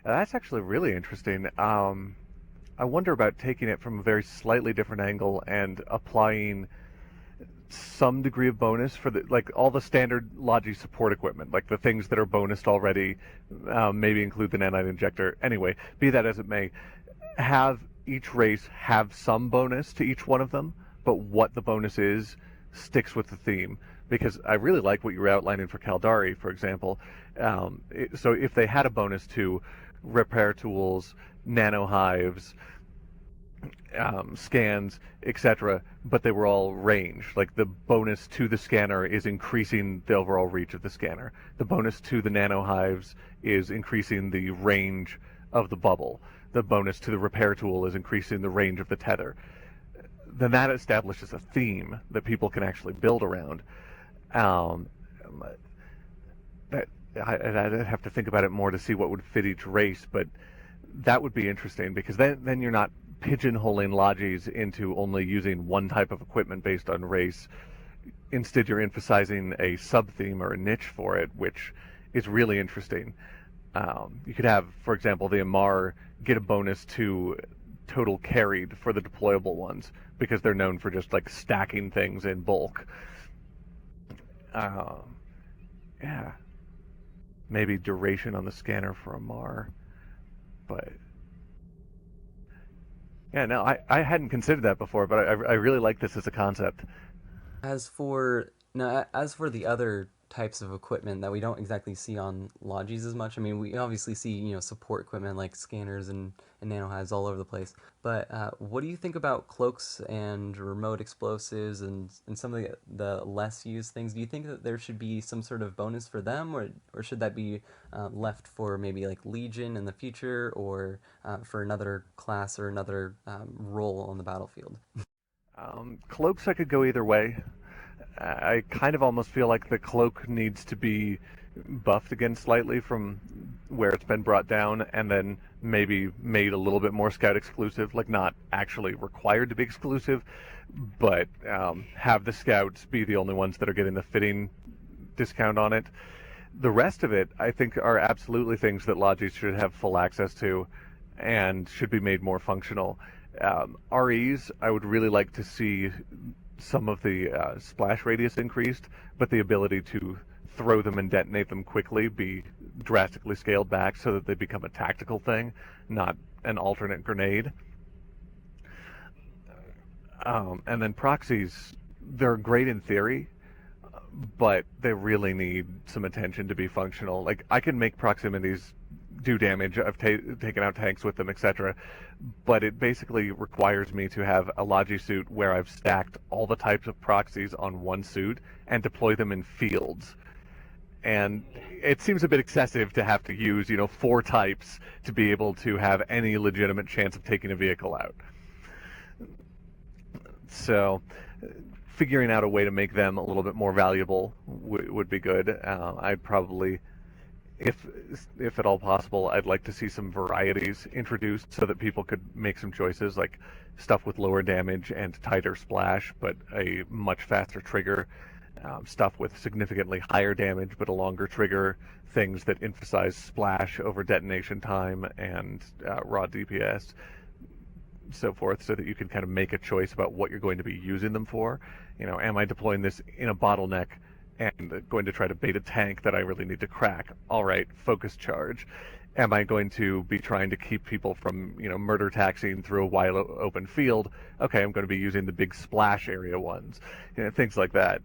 That's actually really interesting. I wonder about taking it from a very slightly different angle and applying some degree of bonus for the like all the standard Logi support equipment, like the things that are bonused already. Maybe include the nanite injector. Anyway, be that as it may, have each race have some bonus to each one of them, but what the bonus is sticks with the theme. Because I really like what you were outlining for Caldari, for example. So if they had a bonus to repair tools, nano hives, scans, etc., but they were all range. Like the bonus to the scanner is increasing the overall reach of the scanner. The bonus to the nano hives is increasing the range of the bubble. The bonus to the repair tool is increasing the range of the tether. Then that establishes a theme that people can actually build around. Um, that I'd have to think about it more to see what would fit each race, but that would be interesting because then you're not pigeonholing Lodgies into only using one type of equipment based on race. Instead, you're emphasizing a sub theme or a niche for it, which is really interesting. You could have, for example, the Amar get a bonus to total carried for the deployable ones because they're known for just like stacking things in bulk. Um, yeah, maybe duration on the scanner for Amar, but yeah, no, I hadn't considered that before, but I really like this as a concept. As for no, as for the other types of equipment that we don't exactly see on Lodgies as much, I mean, we obviously see support equipment like scanners and nanohives all over the place. But what do you think about cloaks and remote explosives and some of the less used things? Do you think that there should be some sort of bonus for them, or should that be left for maybe like Legion in the future, or for another class or another role on the battlefield? Cloaks, I could go either way. I kind of almost feel like the cloak needs to be buffed again slightly from where it's been brought down, and then maybe made a little bit more scout exclusive, like not actually required to be exclusive, but have the scouts be the only ones that are getting the fitting discount on it. The rest of it, I think, are absolutely things that Logis should have full access to and should be made more functional. REs, I would really like to see some of the splash radius increased, but the ability to throw them and detonate them quickly be drastically scaled back so that they become a tactical thing, not an alternate grenade. And then proxies, they're great in theory, but they really need some attention to be functional. Like I can make proximities do damage. I've taken out tanks with them, etc. But it basically requires me to have a Logi suit where I've stacked all the types of proxies on one suit and deploy them in fields. And it seems a bit excessive to have to use, four types to be able to have any legitimate chance of taking a vehicle out. So, figuring out a way to make them a little bit more valuable would be good. I'd probably, if if at all possible, I'd like to see some varieties introduced so that people could make some choices, like stuff with lower damage and tighter splash, but a much faster trigger. Stuff with significantly higher damage but a longer trigger. Things that emphasize splash over detonation time and raw DPS, so forth, so that you can kind of make a choice about what you're going to be using them for. Am I deploying this in a bottleneck and going to try to bait a tank that I really need to crack? All right, focus charge. Am I going to be trying to keep people from, murder taxiing through a wide open field? Okay, I'm going to be using the big splash area ones, things like that.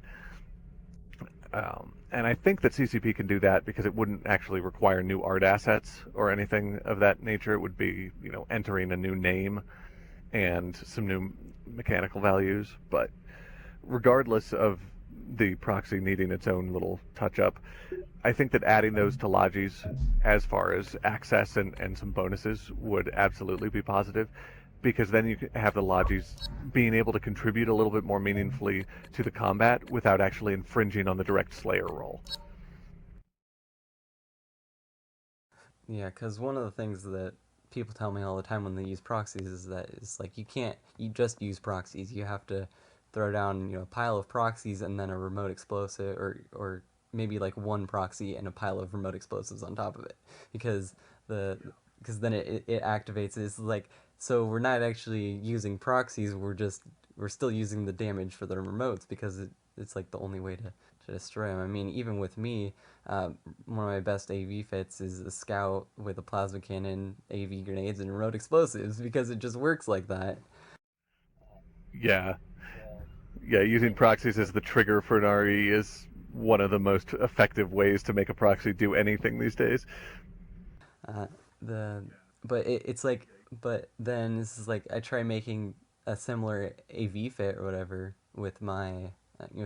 And I think that CCP can do that because it wouldn't actually require new art assets or anything of that nature. It would be, entering a new name and some new mechanical values. But regardless of the proxy needing its own little touch up, I think that adding those to Logis as far as access and some bonuses would absolutely be positive, because then you have the Logis being able to contribute a little bit more meaningfully to the combat without actually infringing on the direct Slayer role. Yeah, because one of the things that people tell me all the time when they use proxies is that it's like you just use proxies. You have to throw down a pile of proxies and then a remote explosive, or maybe like one proxy and a pile of remote explosives on top of it, because the because then it activates. It's like, so we're not actually using proxies. We're still using the damage for the remotes because it's like the only way to destroy them. I mean, even with me, one of my best AV fits is a scout with a plasma cannon, AV grenades, and remote explosives because it just works like that. Yeah, yeah. Using proxies as the trigger for an RE is one of the most effective ways to make a proxy do anything these days. Uh, the but it's like, but then this is like I try making a similar AV fit or whatever with my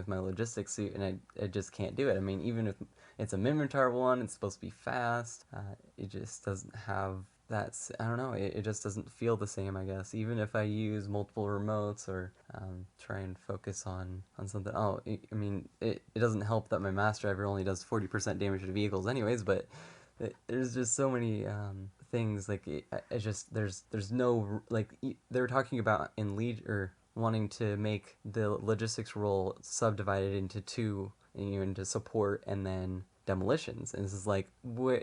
logistics suit, and I just can't do it. I mean, even if it's a Minotaur one, it's supposed to be fast. It just doesn't have that's I don't know. It just doesn't feel the same. I guess even if I use multiple remotes or try and focus on something. Oh, I mean, it doesn't help that my mass driver only does 40% damage to vehicles, anyways. But there's just so many things like it just there's no like they were talking about in lead or wanting to make the logistics role subdivided into two, into support and then demolitions. And this is like, what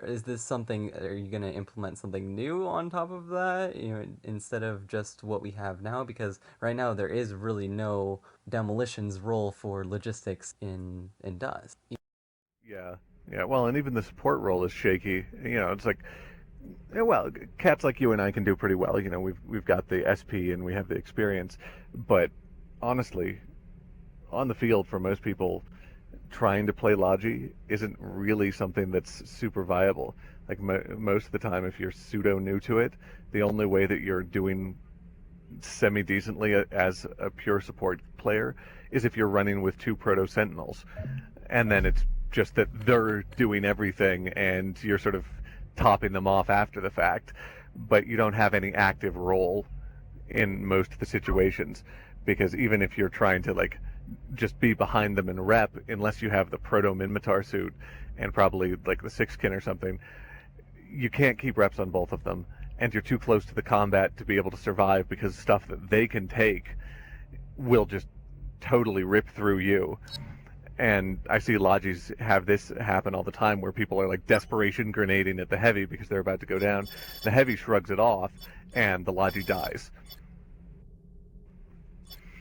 is this something? Are you going to implement something new on top of that? Instead of just what we have now, because right now there is really no demolitions role for logistics in DOS. Yeah, yeah. Well, and even the support role is shaky. It's like, well, cats like you and I can do pretty well. We've got the SP and we have the experience, but honestly, on the field for most people, trying to play Logi isn't really something that's super viable. Like most of the time, if you're pseudo new to it, the only way that you're doing semi decently as a pure support player is if you're running with two Proto Sentinels, and then it's just that they're doing everything and you're sort of topping them off after the fact, but you don't have any active role in most of the situations, because even if you're trying to like just be behind them and rep, unless you have the proto Minmatar suit and probably like the sixkin or something, you can't keep reps on both of them, and you're too close to the combat to be able to survive, because stuff that they can take will just totally rip through you. And I see Lodgies have this happen all the time, where people are like desperation grenading at the heavy because they're about to go down. The heavy shrugs it off, and the Logi dies.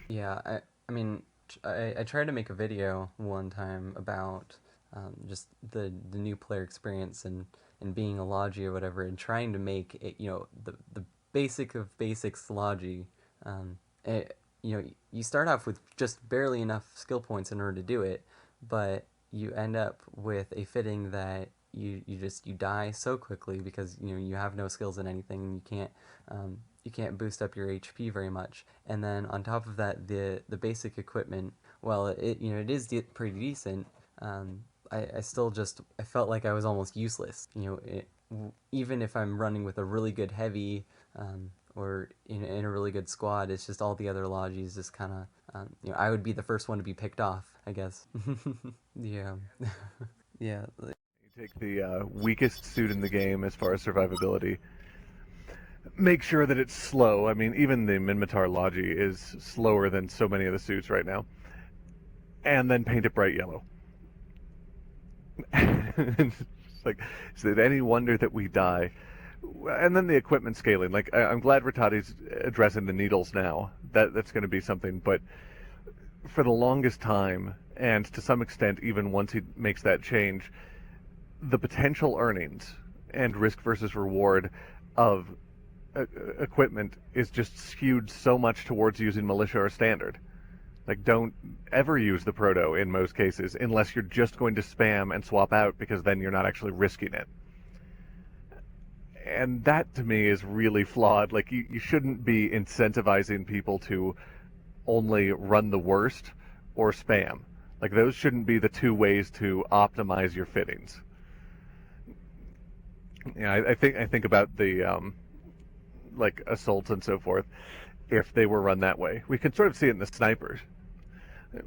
Yeah, I mean, I tried to make a video one time about just the new player experience and being a Logi or whatever, and trying to make it, the basic of basics Logi. You start off with just barely enough skill points in order to do it, but you end up with a fitting that you die so quickly because you have no skills in anything, and you can't boost up your HP very much. And then on top of that, the basic equipment, well, it is pretty decent. I still just I felt like I was almost useless. Even if I'm running with a really good heavy, or in a really good squad, it's just all the other Lodgies just kind of, I would be the first one to be picked off, I guess. Yeah. Yeah. You take the weakest suit in the game as far as survivability. Make sure that it's slow. I mean, even the Minmatar Logi is slower than so many of the suits right now. And then paint it bright yellow. It's like, is it any wonder that we die? And then the equipment scaling. Like, I'm glad Rattati's addressing the needles now. That's going to be something. But for the longest time, and to some extent even once he makes that change, the potential earnings and risk versus reward of equipment is just skewed so much towards using militia or standard. Like, don't ever use the proto in most cases unless you're just going to spam and swap out, because then you're not actually risking it. And that to me is really flawed. Like, you shouldn't be incentivizing people to only run the worst or spam. Like, those shouldn't be the two ways to optimize your fittings. Yeah, I think about the like assaults and so forth. If they were run that way, we can sort of see it in the snipers,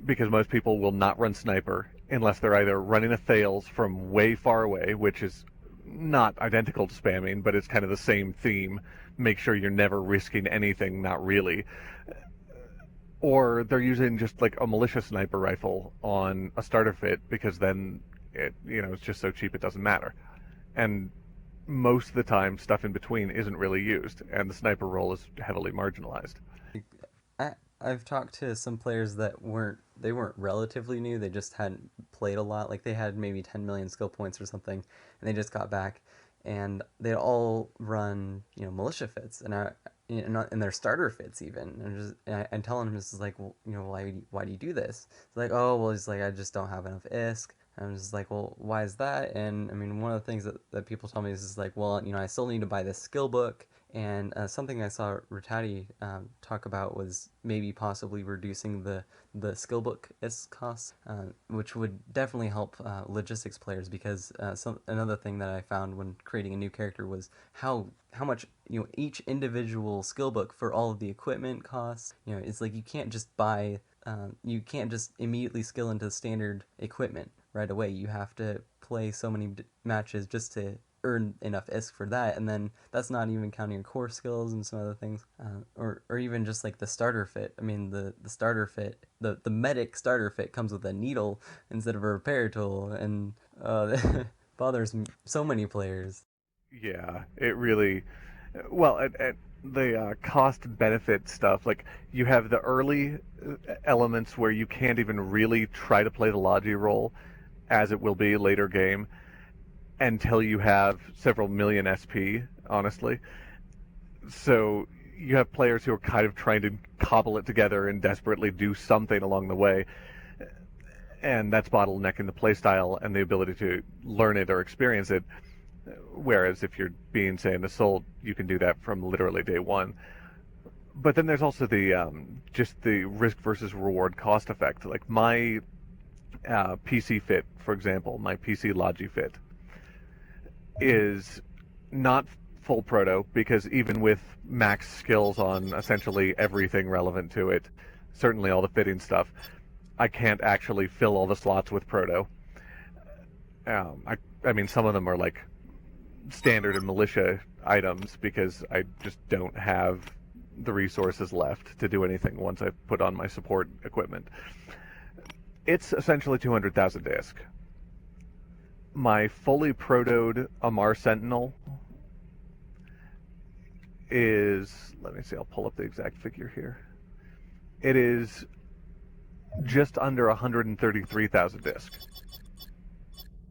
because most people will not run sniper unless they're either running a fails from way far away, which is not identical to spamming, but it's kind of the same theme. Make sure you're never risking anything, not really. Or they're using just like a militia sniper rifle on a starter fit, because then it's just so cheap it doesn't matter. And most of the time, stuff in between isn't really used, and the sniper role is heavily marginalized. I've talked to some players that weren't relatively new. They just hadn't played a lot. Like they had maybe 10 million skill points or something, and they just got back, and they'd all run militia fits, and in their starter fits even. And telling him this is like, well, why do you do this? It's like, oh well, he's like, I just don't have enough ISK. I'm just like, well, why is that? And I mean, one of the things that people tell me is like, well, I still need to buy this skill book. And something I saw Ratati talk about was maybe possibly reducing the skillbook is costs, which would definitely help logistics players because another thing that I found when creating a new character was how much each individual skillbook for all of the equipment costs. It's like you can't just immediately skill into standard equipment right away. You have to play so many matches just to earn enough ISK for that, and then that's not even counting your core skills and some other things, or even just like the starter fit. I mean, the starter fit, the medic starter fit comes with a needle instead of a repair tool, and bothers so many players. Yeah, it really. Well, the cost benefit stuff, like you have the early elements where you can't even really try to play the Logi role, as it will be later game, until you have several million SP, honestly. So you have players who are kind of trying to cobble it together and desperately do something along the way, and that's bottlenecking the playstyle and the ability to learn it or experience it. Whereas if you're being, say, an assault, you can do that from literally day one. But then there's also the just the risk versus reward cost effect. Like my PC fit, for example, my PC Logi fit is not full proto because even with max skills on essentially everything relevant to it, certainly all the fitting stuff, I can't actually fill all the slots with proto. I mean, some of them are like standard and militia items because I just don't have the resources left to do anything once I've put on my support equipment. It's essentially 200,000 ISK. My fully protoed Amar Sentinel is, let me see, I'll pull up the exact figure here. It is just under 133,000 ISK.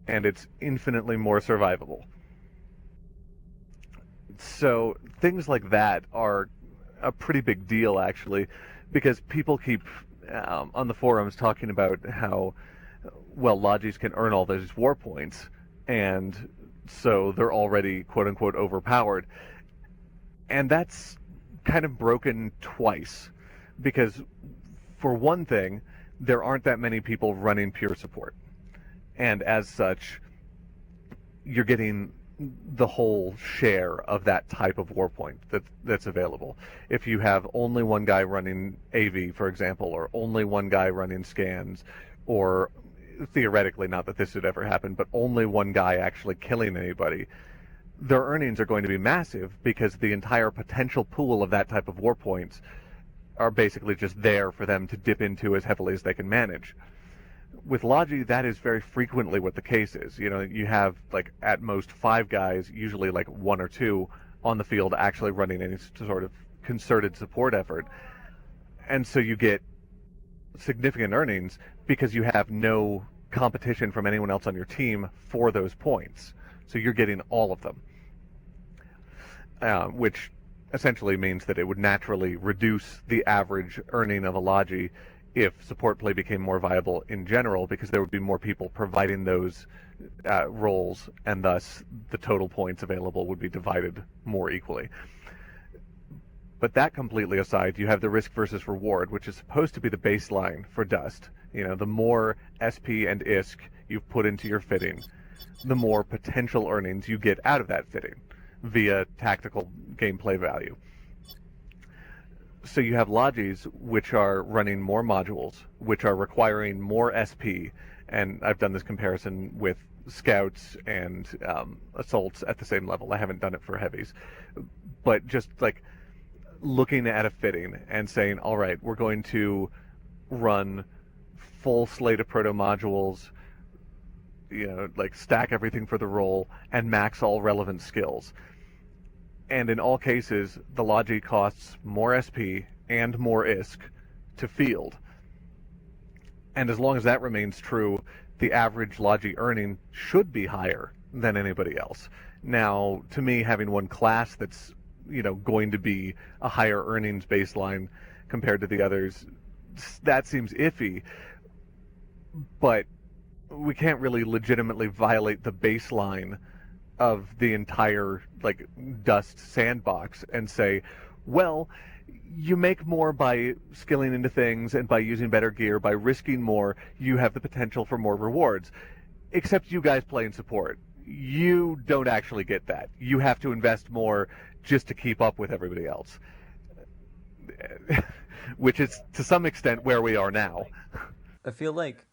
And it's infinitely more survivable. So things like that are a pretty big deal, actually, because people keep on the forums talking about how, well, Lodgies can earn all those war points, and so they're already quote-unquote overpowered. And that's kind of broken twice, because for one thing, there aren't that many people running pure support. And as such, you're getting the whole share of that type of war point that's available. If you have only one guy running AV, for example, or only one guy running scans, or theoretically, not that this would ever happen, but only one guy actually killing anybody, their earnings are going to be massive because the entire potential pool of that type of war points are basically just there for them to dip into as heavily as they can manage. With Logi, that is very frequently what the case is. You have like at most 5 guys, usually like 1 or 2, on the field actually running any sort of concerted support effort. And so you get significant earnings because you have no competition from anyone else on your team for those points. So you're getting all of them, which essentially means that it would naturally reduce the average earning of a Logi if support play became more viable in general, because there would be more people providing those roles, and thus the total points available would be divided more equally. But that completely aside, you have the risk versus reward, which is supposed to be the baseline for Dust. The more SP and ISK you've put into your fitting, the more potential earnings you get out of that fitting via tactical gameplay value. So you have Lodgies, which are running more modules, which are requiring more SP, and I've done this comparison with scouts and assaults at the same level. I haven't done it for heavies, but just like looking at a fitting and saying, all right, we're going to run full slate of proto modules, like stack everything for the role and max all relevant skills. And in all cases, the Logi costs more SP and more ISK to field. And as long as that remains true, the average Logi earning should be higher than anybody else. Now, to me, having one class that's going to be a higher earnings baseline compared to the others, that seems iffy. But we can't really legitimately violate the baseline of the entire like Dust sandbox and say, well, you make more by skilling into things and by using better gear, by risking more, you have the potential for more rewards. Except you guys playing support. You don't actually get that. You have to invest more just to keep up with everybody else. Which is to some extent where we are now. I feel like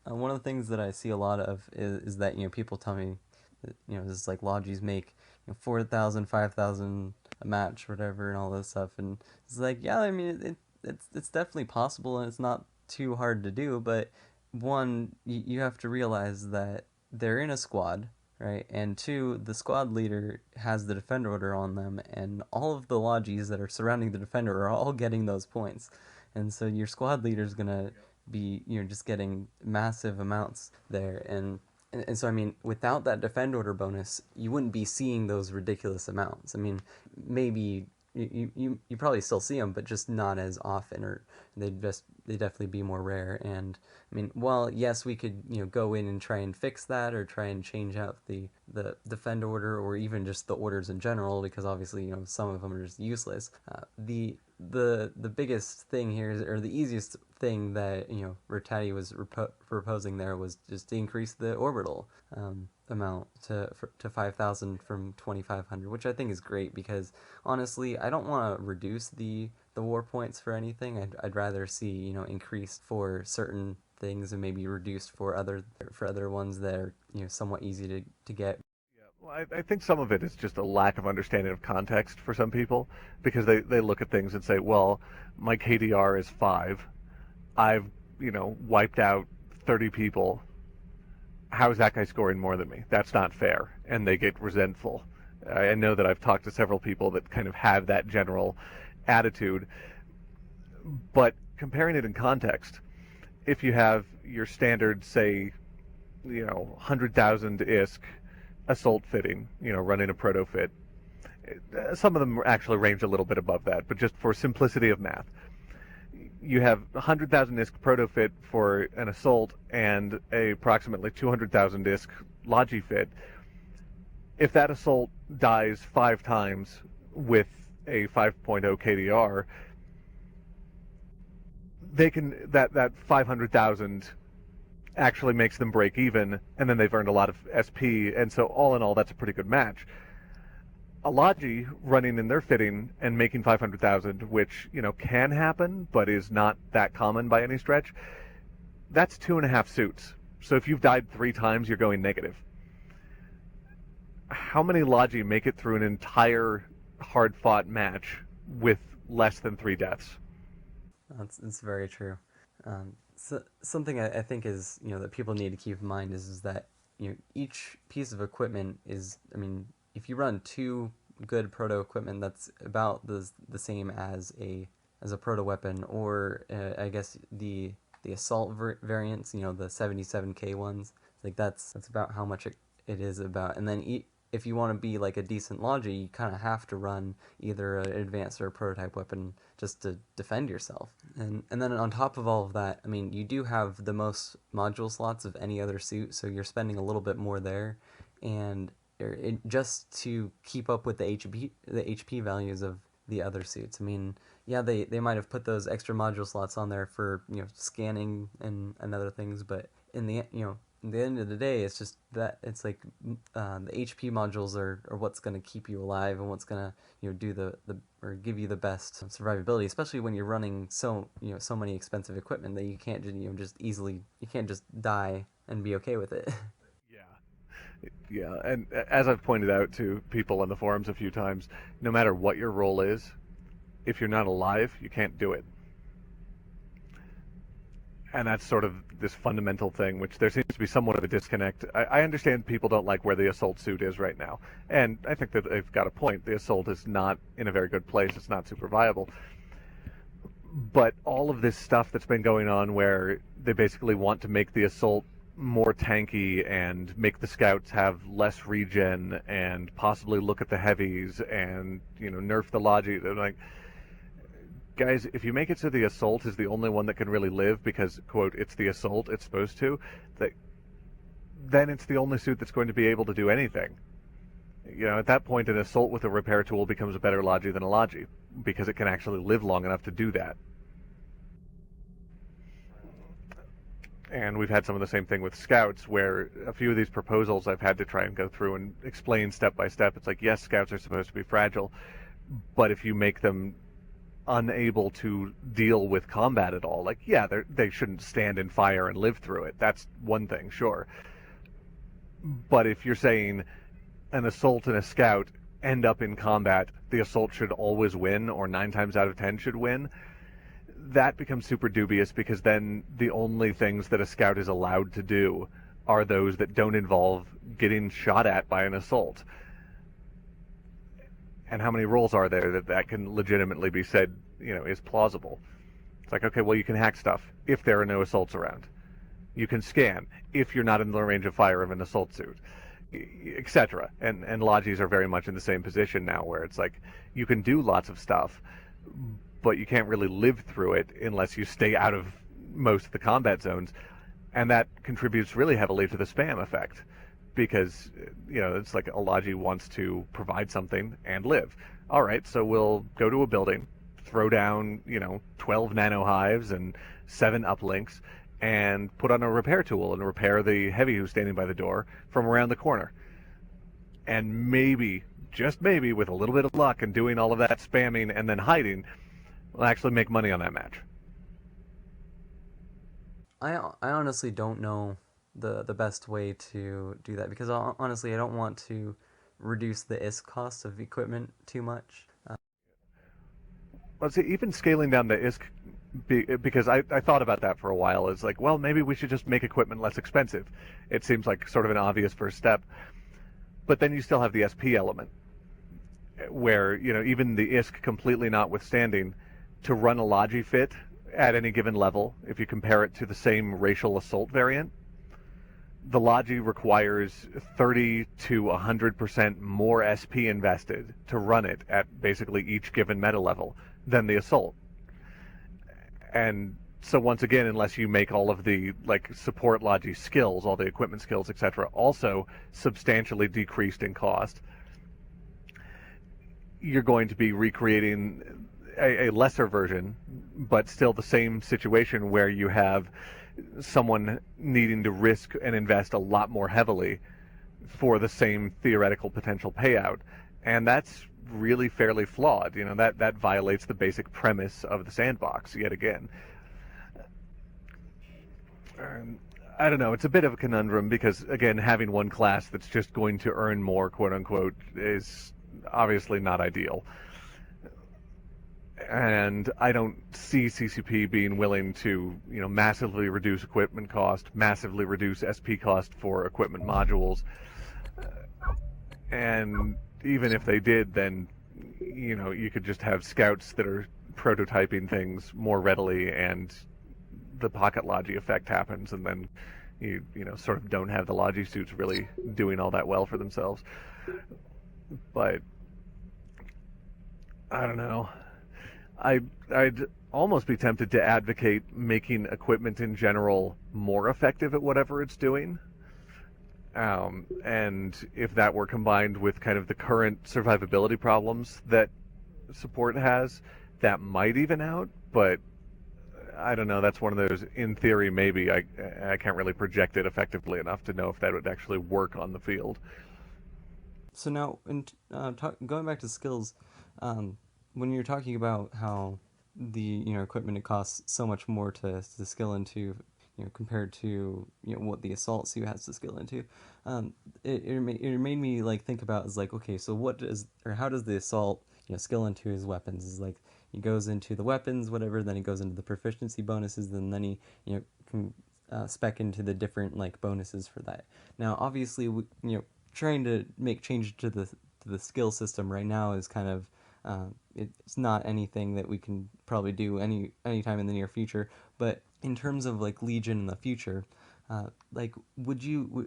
one of the things that I see a lot of is that people tell me that, this is like Lodgies make 4,000, 5,000 a match, whatever, and all this stuff, and it's like, yeah, I mean, it's definitely possible, and it's not too hard to do, but one, you have to realize that they're in a squad, right? And two, the squad leader has the defender order on them, and all of the Lodgies that are surrounding the defender are all getting those points, and so your squad leader is gonna be just getting massive amounts there, and so I mean, without that defend order bonus, you wouldn't be seeing those ridiculous amounts. I mean, maybe you probably still see them, but just not as often, or they definitely be more rare. And I mean, well, yes, we could go in and try and fix that, or try and change out the defend order, or even just the orders in general, because obviously some of them are just useless. The biggest thing here is, or the easiest thing that Rattati was proposing there, was just to increase the orbital amount to 5,000 from 2,500, which I think is great, because honestly, I don't want to reduce the war points for anything. I'd rather see increased for certain things and maybe reduced for other ones that are somewhat easy to get. Yeah, well, I think some of it is just a lack of understanding of context for some people, because they look at things and say, well, my KDR is 5. I've, wiped out 30 people. How is that guy scoring more than me? That's not fair. And they get resentful. I know that I've talked to several people that kind of have that general attitude. But comparing it in context, if you have your standard, say, 100,000 ISK assault fitting, running a proto fit, some of them actually range a little bit above that, but just for simplicity of math, you have 100,000 ISK proto fit for an assault and approximately 200,000 ISK Logi fit. If that assault dies 5 times with a 5.0 KDR, they can that 500,000 actually makes them break even, and then they've earned a lot of SP, and so all in all, that's a pretty good match. A Logi running in their fitting and making 500,000, which can happen, but is not that common by any stretch, that's 2.5 suits. So if you've died 3 times, you're going negative. How many Logi make it through an entire hard-fought match with less than 3 deaths? That's very true. So something I think is that people need to keep in mind is that each piece of equipment is, I mean, if you run 2 good proto equipment, that's about the same as a proto weapon, or I guess the assault variants, the 77k ones, like that's about how much it is about. And then if you want to be like a decent Logi, you kind of have to run either an advanced or a prototype weapon just to defend yourself. And then on top of all of that, I mean, you do have the most module slots of any other suit, so you're spending a little bit more there, and just to keep up with the HP values of the other suits. I mean, yeah, they might have put those extra module slots on there for scanning and other things, but in the at the end of the day, it's just that it's like the HP modules are what's going to keep you alive, and what's going to do the or give you the best survivability, especially when you're running so many expensive equipment that you can't just die and be okay with it. Yeah, and as I've pointed out to people on the forums a few times, no matter what your role is, if you're not alive, you can't do it. and that's sort of this fundamental thing, which there seems to be somewhat of a disconnect. I understand people don't like where the assault suit is right now, and I think that they've got a point. The assault is not in a very good place. It's not super viable. But all of this stuff that's been going on where they basically want to make the assault more tanky and make the scouts have less regen and possibly look at the heavies and, nerf the Lodgies. I'm like, guys, if you make it so the assault is the only one that can really live because, quote, it's the assault, it's supposed to, that, then it's the only suit that's going to be able to do anything. At that point, an assault with a repair tool becomes a better Logi than a Logi because it can actually live long enough to do that. And we've had some of the same thing with scouts, where a few of these proposals I've had to try and go through and explain step by step. It's like, yes, scouts are supposed to be fragile, but if you make them unable to deal with combat at all, like, yeah, they shouldn't stand in fire and live through it. That's one thing, sure. But if you're saying an assault and a scout end up in combat, the assault should always win, or 9 times out of 10 should win, that becomes super dubious, because then the only things that a scout is allowed to do are those that don't involve getting shot at by an assault. And how many rolls are there that can legitimately be said, is plausible? It's like, okay, well, you can hack stuff if there are no assaults around. You can scan if you're not in the range of fire of an assault suit, etc. And Lodgies are very much in the same position now, where it's like, you can do lots of stuff, but you can't really live through it unless you stay out of most of the combat zones. And that contributes really heavily to the spam effect, because, it's like a Logi wants to provide something and live. All right, so we'll go to a building, throw down, 12 nano hives and 7 uplinks, and put on a repair tool and repair the heavy who's standing by the door from around the corner. And maybe, just maybe, with a little bit of luck and doing all of that spamming and then hiding, we'll actually make money on that match. I honestly don't know the best way to do that, because honestly I don't want to reduce the ISK cost of equipment too much. Well, see, even scaling down the ISK, because I thought about that for a while. It's like, well, maybe we should just make equipment less expensive. It seems like sort of an obvious first step. But then you still have the SP element, where, even the ISK completely notwithstanding, to run a Logi fit at any given level, if you compare it to the same racial assault variant, the Logi requires 30 to 100% more SP invested to run it at basically each given meta level than the assault. And so once again, unless you make all of the support Logi skills, all the equipment skills, etc., also substantially decreased in cost, you're going to be recreating a lesser version, but still the same situation, where you have someone needing to risk and invest a lot more heavily for the same theoretical potential payout. And that's really fairly flawed. That violates the basic premise of the sandbox yet again. I don't know. It's a bit of a conundrum, because, again, having one class that's just going to earn more, quote unquote, is obviously not ideal. And I don't see CCP being willing to, massively reduce equipment cost, massively reduce SP cost for equipment modules. And even if they did, then, you could just have scouts that are prototyping things more readily, and the pocket Logi effect happens, and then you sort of don't have the Logi suits really doing all that well for themselves. But I don't know. I'd almost be tempted to advocate making equipment in general more effective at whatever it's doing. And if that were combined with kind of the current survivability problems that support has, that might even out. But I don't know. That's one of those, in theory, maybe. I can't really project it effectively enough to know if that would actually work on the field. So now, going back to skills, when you're talking about how the equipment, it costs so much more to skill into, compared to what the assault suit has to skill into, it made me think about, is okay, so how does the assault skill into his weapons? Is he goes into the weapons, whatever, then he goes into the proficiency bonuses, and then he can spec into the different like bonuses for that. Now, obviously, trying to make changes to the skill system right now is kind of it's not anything that we can probably do anytime in the near future. But in terms of like Legion in the future, like would you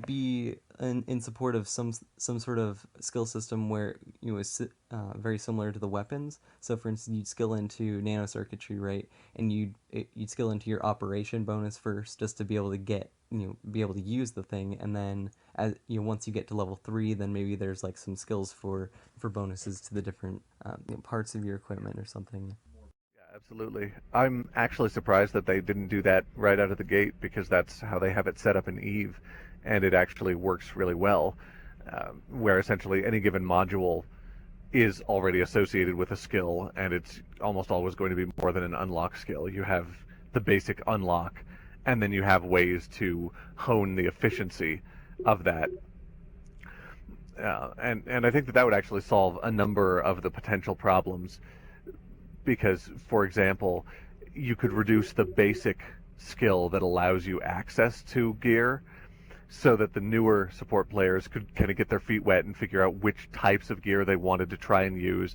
be in support of some sort of skill system where is very similar to the weapons? So, for instance, you'd skill into nanocircuitry, right, and you'd skill into your operation bonus first, just to be able to get be able to use the thing, and then as once you get to level 3, then maybe there's like some skills for bonuses to the different parts of your equipment or something. Yeah, absolutely. I'm actually surprised that they didn't do that right out of the gate because that's how they have it set up in Eve, and it actually works really well. Where essentially any given module is already associated with a skill, and it's almost always going to be more than an unlock skill. You have the basic unlock, and then you have ways to hone the efficiency of that. And I think that that would actually solve a number of the potential problems because, for example, you could reduce the basic skill that allows you access to gear so that the newer support players could kind of get their feet wet and figure out which types of gear they wanted to try and use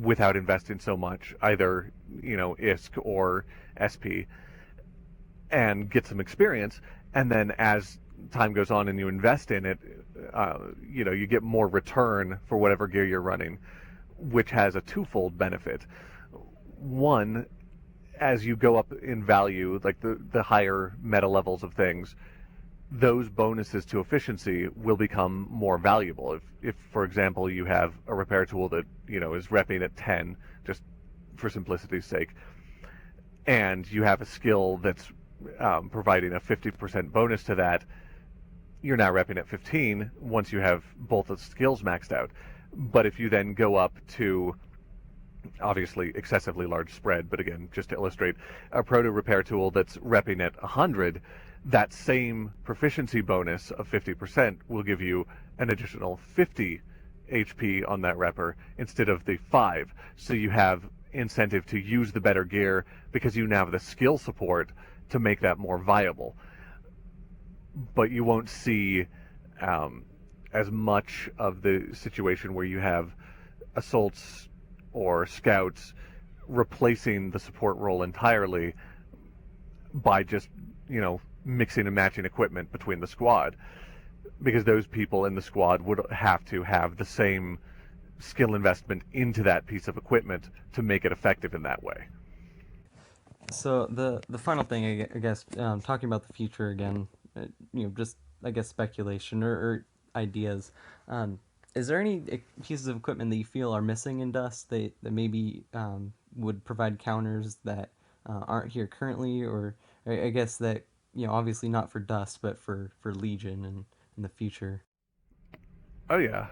without investing so much, either, ISK or SP, and get some experience. And then as time goes on and you invest in it, you get more return for whatever gear you're running, which has a twofold benefit. One, as you go up in value, like the higher meta levels of things, those bonuses to efficiency will become more valuable. If for example, you have a repair tool that is repping at 10, just for simplicity's sake, and you have a skill that's providing a 50% bonus to that, you're now repping at 15 once you have both the skills maxed out. But if you then go up to obviously excessively large spread, but again, just to illustrate, a proto repair tool that's repping at 100, that same proficiency bonus of 50% will give you an additional 50 HP on that repper instead of the 5. So you have incentive to use the better gear because you now have the skill support to make that more viable. But you won't see as much of the situation where you have assaults or scouts replacing the support role entirely by just, mixing and matching equipment between the squad. Because those people in the squad would have to have the same skill investment into that piece of equipment to make it effective in that way. So the final thing, I guess, talking about the future again, just I guess speculation or ideas. Um, is there any pieces of equipment that you feel are missing in Dust that maybe would provide counters that aren't here currently, or I guess that obviously not for Dust, but for Legion and in the future? Oh yeah,